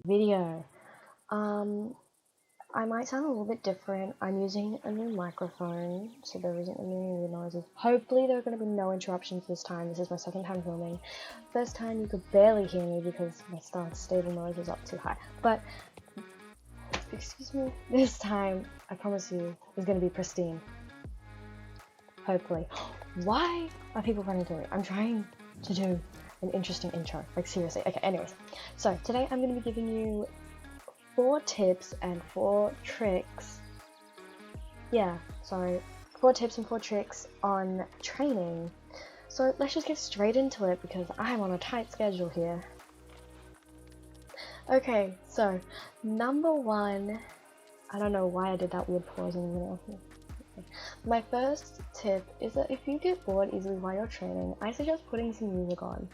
Video. I might sound a little bit different. I'm using a new microphone, so there isn't any noises. Hopefully there are going to be no interruptions this time. This is my second time filming. First time you could barely hear me because my stable noise is up too high. But, excuse me, this time, I promise you, is going to be pristine. Hopefully. Why are people running through me? I'm trying to do an interesting intro. Like, seriously. Okay, anyways. So, today I'm going to be giving you 4 tips and 4 tricks. Yeah, sorry. 4 tips and 4 tricks on training. So, let's just get straight into it because I'm on a tight schedule here. Okay, so, number 1. I don't know why I did that weird pause in the middle. My first tip is that if you get bored easily while you're training, I suggest putting some music on.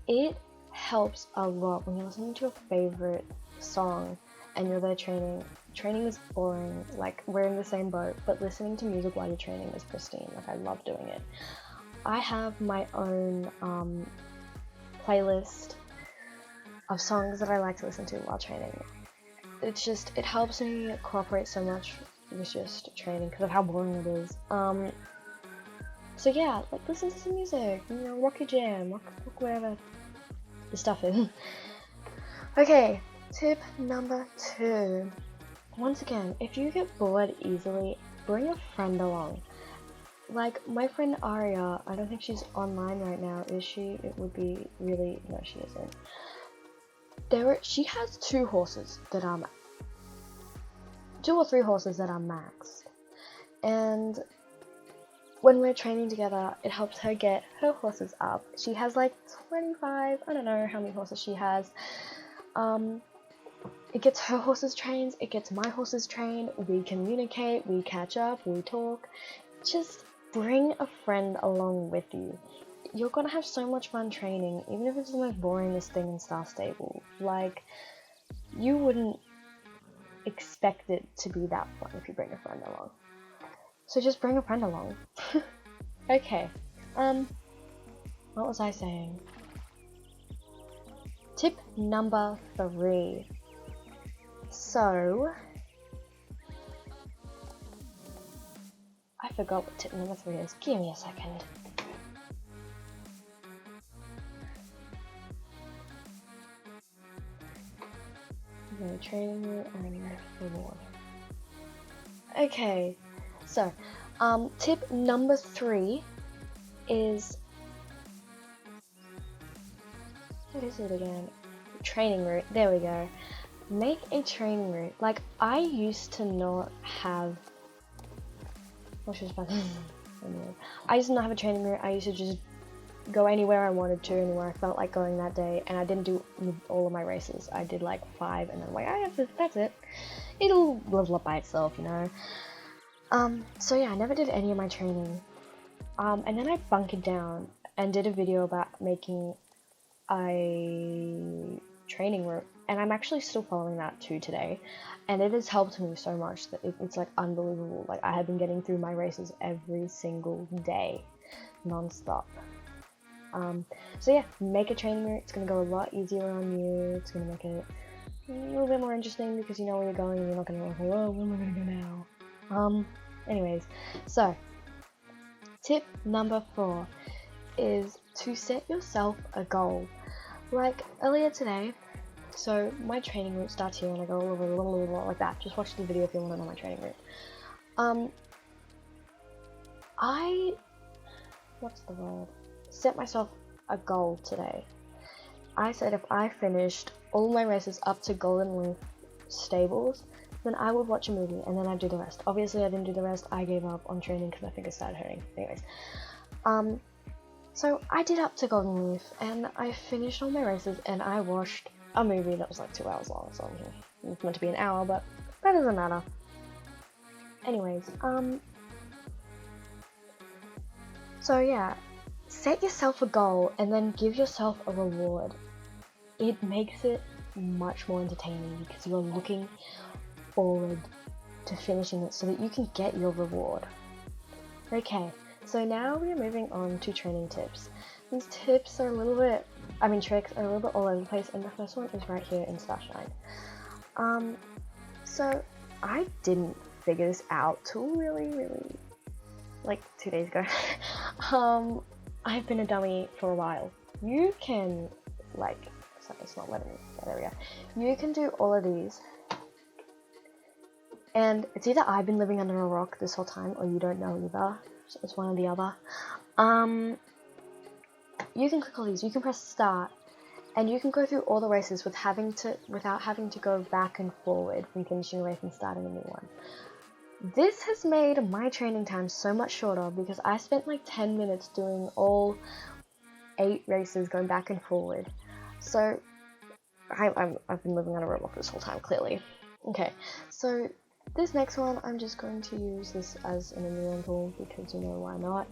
It helps a lot when you're listening to your favorite song and you're there training. Training is boring, like we're in the same boat, but listening to music while you're training is pristine. Like, I love doing it. I have my own playlist of songs that I like to listen to while training. It helps me cooperate so much with just training because of how boring it is. So yeah, like, listen to some music, you know, rock your jam, rock whatever the stuff is. Okay, tip number 2. Once again, if you get bored easily, bring a friend along. Like, my friend Aria, I don't think she's online right now, is she? It would be really, no, she isn't. She has 2 horses that are 2 or 3 horses that are maxed, and when we're training together, it helps her get her horses up. She has like 25, I don't know how many horses she has. It gets her horses trained, it gets my horses trained, we communicate, we catch up, we talk. Just bring a friend along with you. You're gonna have so much fun training, even if it's the most boringest thing in Star Stable. Like, you wouldn't expect it to be that fun if you bring a friend along. So just bring a friend along. Okay, what was I saying? Tip number 3. So, I forgot what tip number 3 is. Give me a second. Okay, training route and reward. Okay, so, tip number 3 is, what is it again? Training route, there we go. Make a training route. Like, I used to not have, I used to not have a training route. I used to just go anywhere I wanted to, anywhere I felt like going that day, and I didn't do all of my races. I did like 5, and then like, that's it. It'll level up by itself, you know. So yeah, I never did any of my training. And then I bunkered down and did a video about making a training route, and I'm actually still following that to today, and it has helped me so much that it's like unbelievable. Like, I have been getting through my races every single day, non-stop. So yeah, make a training route. It's gonna go a lot easier on you. It's gonna make it a little bit more interesting because you know where you're going and you're not gonna be like, oh, where am I gonna go now? Anyways, so tip number 4 is to set yourself a goal. Like, earlier today, so my training route starts here and I go all over like that. Just watch the video if you want to know my training route. Set myself a goal today. I said if I finished all my races up to Golden Leaf Stables, then I would watch a movie and then I'd do the rest. Obviously I didn't do the rest. I gave up on training because my fingers started hurting. Anyways, so I did up to Golden Leaf and I finished all my races and I watched a movie that was like 2 hours long. So it's meant to be an hour, but that doesn't matter. Anyways, so yeah, set yourself a goal and then give yourself a reward. It makes it much more entertaining because you're looking forward to finishing it so that you can get your reward. Okay, so now we are moving on to training tips. These tips are a little bit, tricks are a little bit all over the place, and the first one is right here in /9. So I didn't figure this out till really, like 2 days ago. I've been a dummy for a while. You can, like, sorry, it's not letting me, there we go. You can do all of these, and it's either I've been living under a rock this whole time, or you don't know either. So it's one or the other. You can click all these, you can press start, and you can go through all the races without having to go back and forward from finishing a race and starting a new one. This has made my training time so much shorter because I spent like 10 minutes doing all 8 races going back and forward. So I've been living under a rock this whole time, clearly. Okay, so this next one, I'm just going to use this as an example because, you know, why not?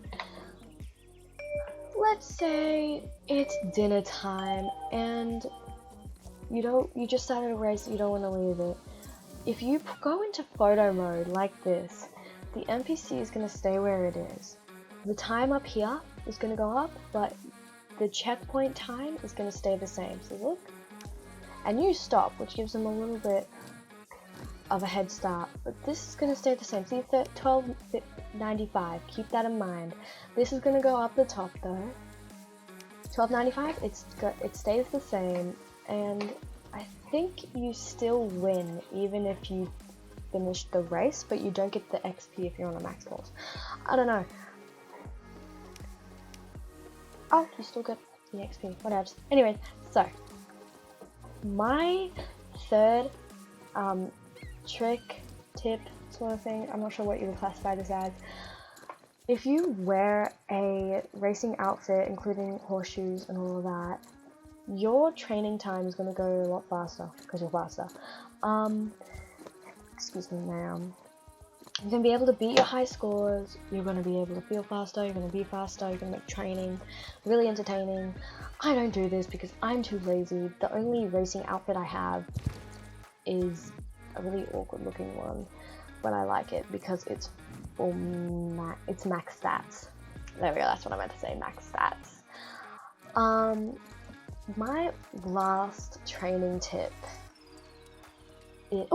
Let's say it's dinner time and you just started a race, you don't want to leave it. If you go into photo mode like this, the NPC is going to stay where it is. The time up here is going to go up, but the checkpoint time is going to stay the same. So look, and you stop, which gives them a little bit of a head start, but this is going to stay the same. See, 12.95, keep that in mind. This is going to go up the top though. 12.95, it stays the same, and I think you still win even if you finish the race, but you don't get the XP if you're on a max course. I don't know. Oh, you still get the XP, whatever. Anyways, so my third trick, tip, sort of thing, I'm not sure what you would classify this as. If you wear a racing outfit, including horseshoes and all of that, your training time is going to go a lot faster because you're faster. Excuse me, ma'am. You're going to be able to beat your high scores, you're going to be able to feel faster, you're going to be faster, you're going to make training really entertaining. I don't do this because I'm too lazy. The only racing outfit I have is a really awkward looking one, but I like it because it's max stats. There we go, that's what I meant to say, max stats. My last training tip is,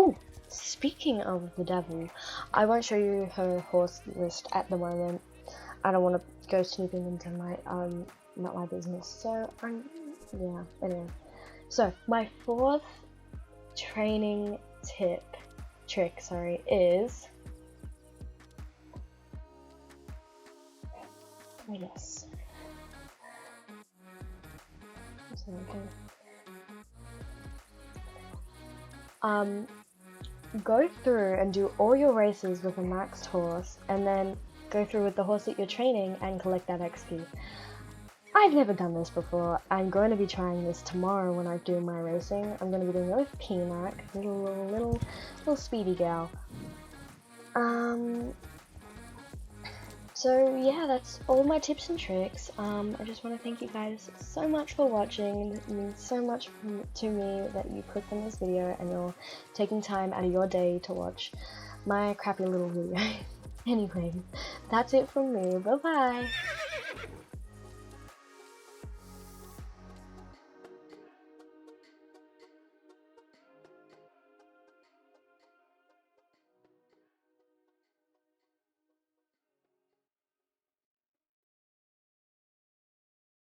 speaking of the devil, I won't show you her horse list at the moment. I don't want to go snooping into my, not my business, so yeah, anyway. So, my fourth training trick, is, yes. Go through and do all your races with a maxed horse, and then go through with the horse that you're training and collect that XP. I've never done this before. I'm going to be trying this tomorrow when I do my racing. I'm going to be doing it with Peanut, little speedy gal. So yeah, that's all my tips and tricks. I just want to thank you guys so much for watching. It means so much to me that you clicked on this video and you're taking time out of your day to watch my crappy little video. Anyway, that's it from me. Bye bye!